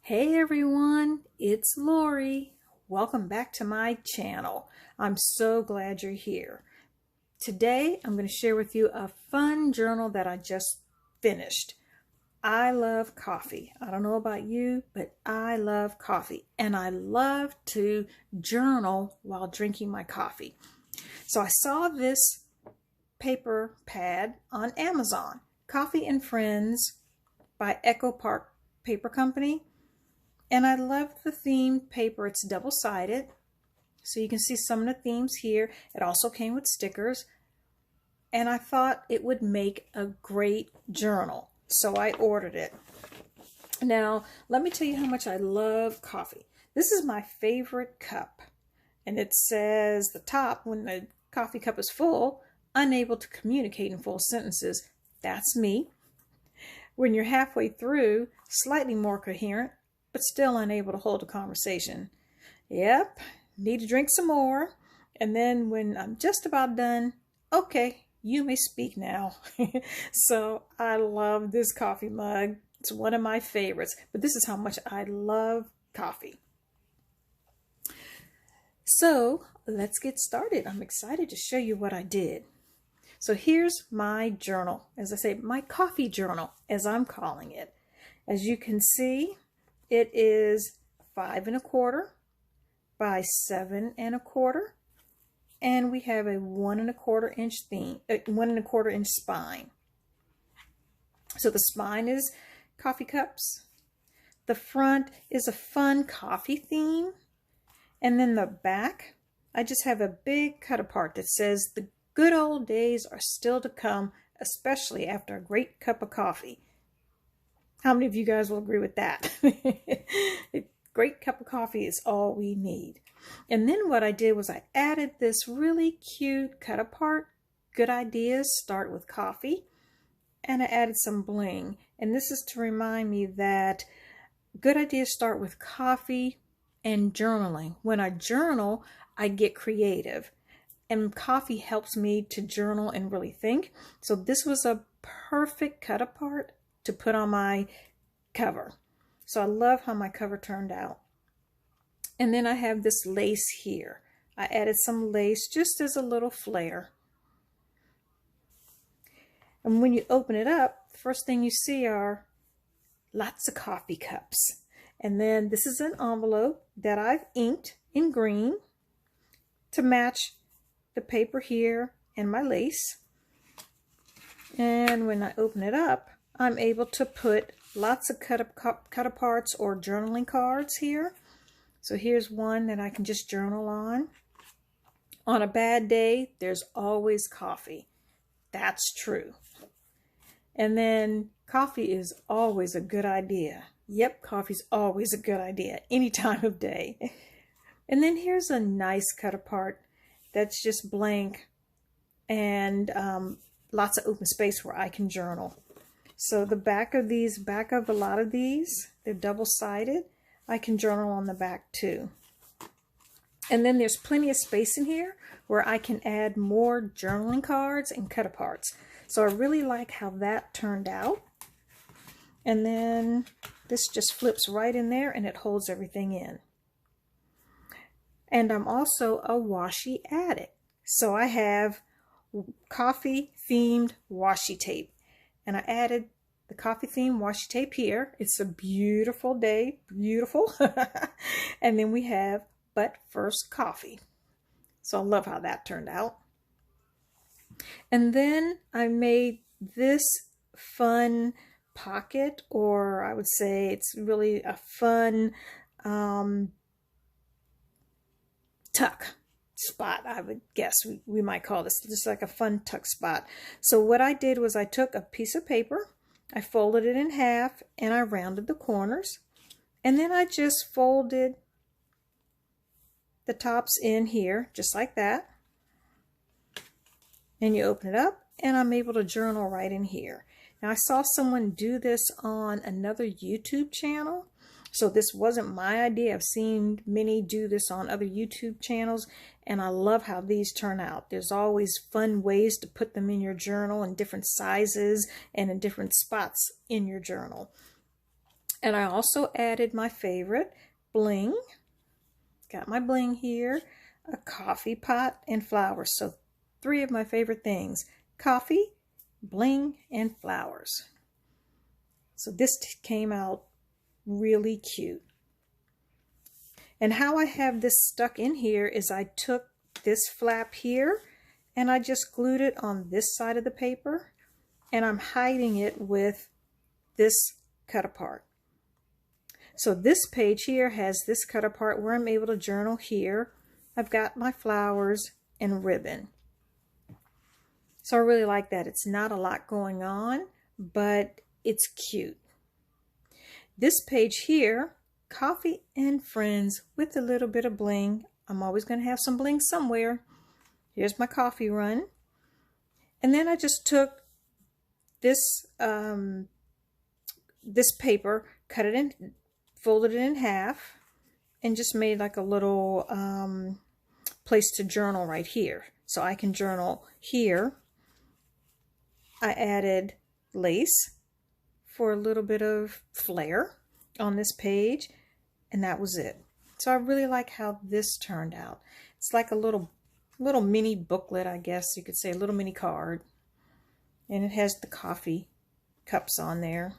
Hey everyone, it's Lori. Welcome back to my channel. I'm so glad you're here. Today I'm going to share with you a fun journal that I just finished. I love coffee. I don't know about you, but I love coffee and I love to journal while drinking my coffee. So I saw this paper pad on Amazon, Coffee and Friends by Echo Park Paper Company. And I love the themed paper. It's double-sided, so you can see some of the themes here. It also came with stickers, and I thought it would make a great journal, so I ordered it. Now, let me tell you how much I love coffee. This is my favorite cup, and it says the top, when the coffee cup is full, unable to communicate in full sentences. That's me. When you're halfway through, slightly more coherent, but still unable to hold a conversation. Yep, need to drink some more. And then when I'm just about done, okay, you may speak now. So I love this coffee mug. It's one of my favorites, but this is how much I love coffee. So let's get started. I'm excited to show you what I did. So here's my journal. As I say, my coffee journal, as I'm calling it. As you can see, it is 5 1/4 by 7 1/4, and we have a 1 1/4 inch 1 1/4 inch spine. So the spine is coffee cups. The front is a fun coffee theme, and then the back, I just have a big cut apart that says the good old days are still to come, especially after a great cup of coffee. How many of you guys will agree with that? A great cup of coffee is all we need. And then what I did was I added this really cute cut apart, good ideas start with coffee, and I added some bling. And this is to remind me that good ideas start with coffee and journaling. When I journal, I get creative. And coffee helps me to journal and really think. So this was a perfect cut apart to put on my cover. So I love how my cover turned out. And then I have this lace here. I added some lace just as a little flair. And when you open it up, the first thing you see are lots of coffee cups. And then this is an envelope that I've inked in green to match the paper here and my lace. And when I open it up, I'm able to put lots of cut aparts or journaling cards here. So here's one that I can just journal on. On a bad day, there's always coffee. That's true. And then coffee is always a good idea. Yep, coffee's always a good idea, any time of day. And then here's a nice cut apart that's just blank and lots of open space where I can journal. So the back of a lot of these, they're double-sided. I can journal on the back too. And then there's plenty of space in here where I can add more journaling cards and cut aparts. So I really like how that turned out. And then this just flips right in there and it holds everything in. And I'm also a washi addict. So I have coffee themed washi tape. And I added the coffee themed washi tape here. It's a beautiful day, beautiful. And then we have But First Coffee. So I love how that turned out. And then I made this fun pocket, or I would say it's really a fun tuck spot, I would guess we might call this, just like a fun tuck spot. So what I did was I took a piece of paper, I folded it in half, and I rounded the corners, and then I just folded the tops in here just like that, and you open it up and I'm able to journal right in here. Now I saw someone do this on another YouTube channel. So this wasn't my idea. I've seen many do this on other YouTube channels, and I love how these turn out. There's always fun ways to put them in your journal in different sizes and in different spots in your journal. And I also added my favorite bling. Got my bling here, a coffee pot, and flowers. So 3 of my favorite things: coffee, bling, and flowers. So this came out really cute. And how I have this stuck in here is I took this flap here and I just glued it on this side of the paper, and I'm hiding it with this cut apart. So this page here has this cut apart where I'm able to journal here. I've got my flowers and ribbon. So I really like that. It's not a lot going on, but it's cute. This page here, coffee and friends with a little bit of bling. I'm always going to have some bling somewhere. Here's my coffee run. And then I just took this this paper, cut it in, folded it in half, and just made like a little place to journal right here. So I can journal here. I added lace for a little bit of flair on this page, and that was it. So I really like how this turned out. It's like a little mini booklet, I guess you could say, a little mini card. And it has the coffee cups on there.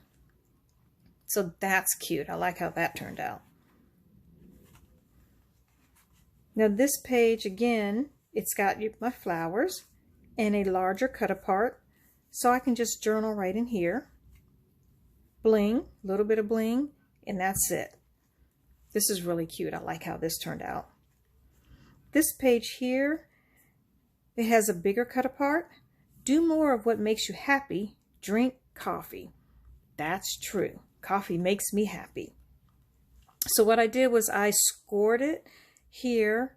So that's cute. I like how that turned out. Now this page, again, it's got my flowers and a larger cut apart. So I can just journal right in here. Bling, a little bit of bling, and that's it. This is really cute. I like how this turned out. This page here, it has a bigger cut apart. Do more of what makes you happy. Drink coffee. That's true. Coffee makes me happy. So what I did was I scored it here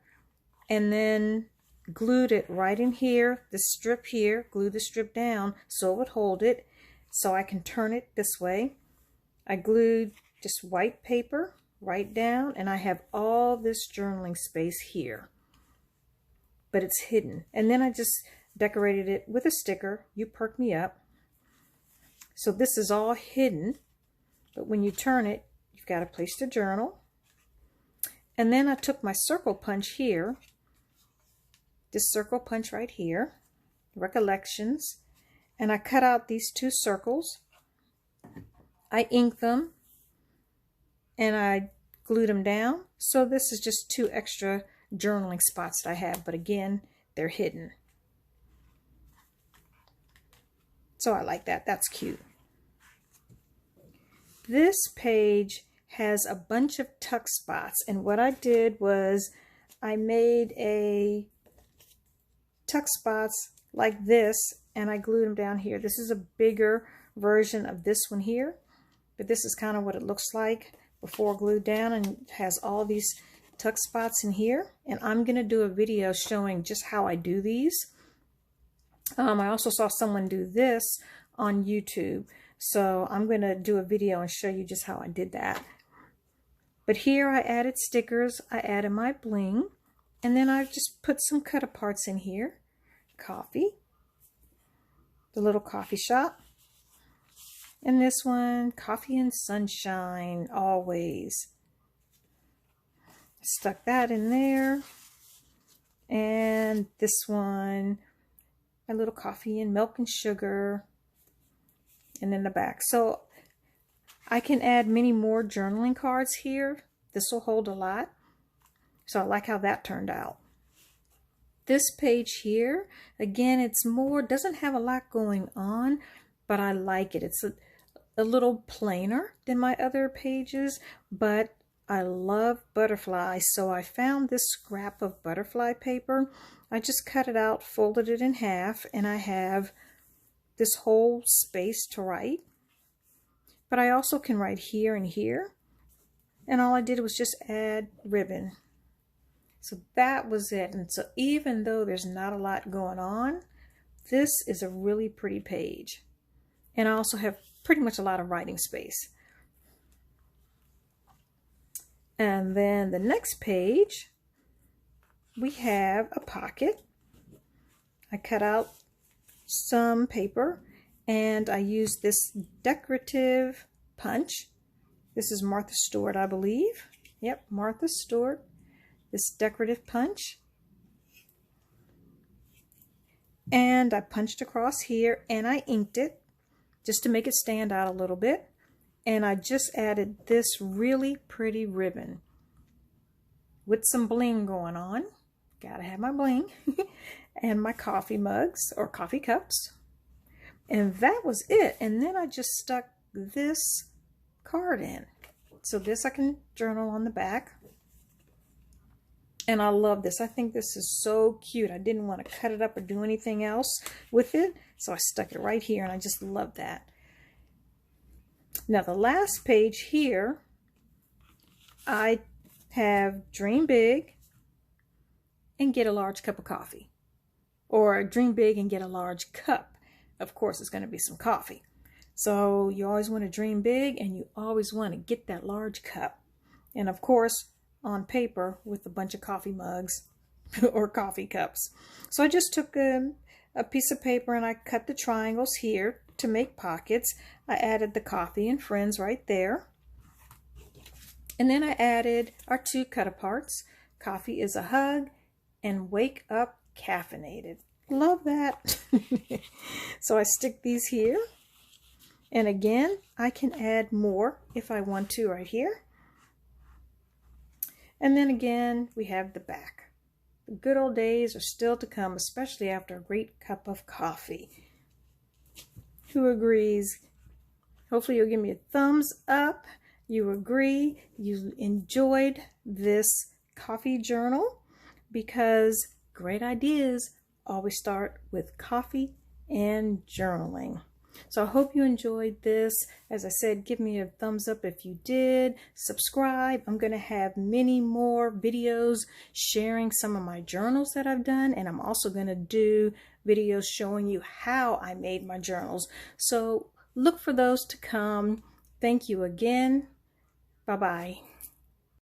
and then glued it right in here, the strip here, glued the strip down so it would hold it, so I can turn it this way. I glued just white paper right down, and I have all this journaling space here, but it's hidden. And then I just decorated it with a sticker, You Perk Me Up. So this is all hidden, but when you turn it, you've got a place to journal. And then I took my circle punch here, this circle punch right here, Recollections, and I cut out these 2 circles. I inked them and I glued them down. So this is just 2 extra journaling spots that I have, but again, they're hidden. So I like that. That's cute. This page has a bunch of tuck spots, and what I did was I made a tuck spots like this, and I glued them down here. This is a bigger version of this one here, but this is kind of what it looks like before glued down, and it has all these tuck spots in here. And I'm going to do a video showing just how I do these. I also saw someone do this on YouTube, so I'm going to do a video and show you just how I did that. But here I added stickers, I added my bling, and then I just put some cut aparts in here. Coffee, the little coffee shop, and this one, Coffee and Sunshine, always. Stuck that in there. And this one, a little Coffee and Milk and Sugar, and in the back. So I can add many more journaling cards here. This will hold a lot. So I like how that turned out. This page here, again, it's more, doesn't have a lot going on, but I like it. It's a little plainer than my other pages, but I love butterflies. So I found this scrap of butterfly paper. I just cut it out, folded it in half, and I have this whole space to write. But I also can write here and here. And all I did was just add ribbon. So that was it. And so even though there's not a lot going on, this is a really pretty page. And I also have pretty much a lot of writing space. And then the next page, we have a pocket. I cut out some paper and I used this decorative punch This is Martha Stewart, I believe. Yep, Martha Stewart. This decorative punch. And I punched across here and I inked it just to make it stand out a little bit. And I just added this really pretty ribbon with some bling going on. Gotta have my bling. And my coffee mugs or coffee cups. And that was it. And then I just stuck this card in. So this I can journal on the back. And I love this. I think this is so cute. I didn't want to cut it up or do anything else with it. So I stuck it right here and I just love that. Now the last page here, I have dream big and get a large cup of coffee. Or dream big and get a large cup. Of course, it's going to be some coffee. So you always want to dream big and you always want to get that large cup. And of course, on paper with a bunch of coffee mugs or coffee cups. So I just took a piece of paper and I cut the triangles here to make pockets. I added the coffee and friends right there. And then I added our two cut aparts. Coffee is a hug and wake up caffeinated. Love that. So I stick these here. And again, I can add more if I want to right here. And then again, we have the back. The good old days are still to come, especially after a great cup of coffee. Who agrees? Hopefully you'll give me a thumbs up. You agree. You enjoyed this coffee journal, because great ideas always start with coffee and journaling. So I hope you enjoyed this. As I said, give me a thumbs up if you did. Subscribe. I'm going to have many more videos sharing some of my journals that I've done. And I'm also going to do videos showing you how I made my journals. So look for those to come. Thank you again. Bye-bye.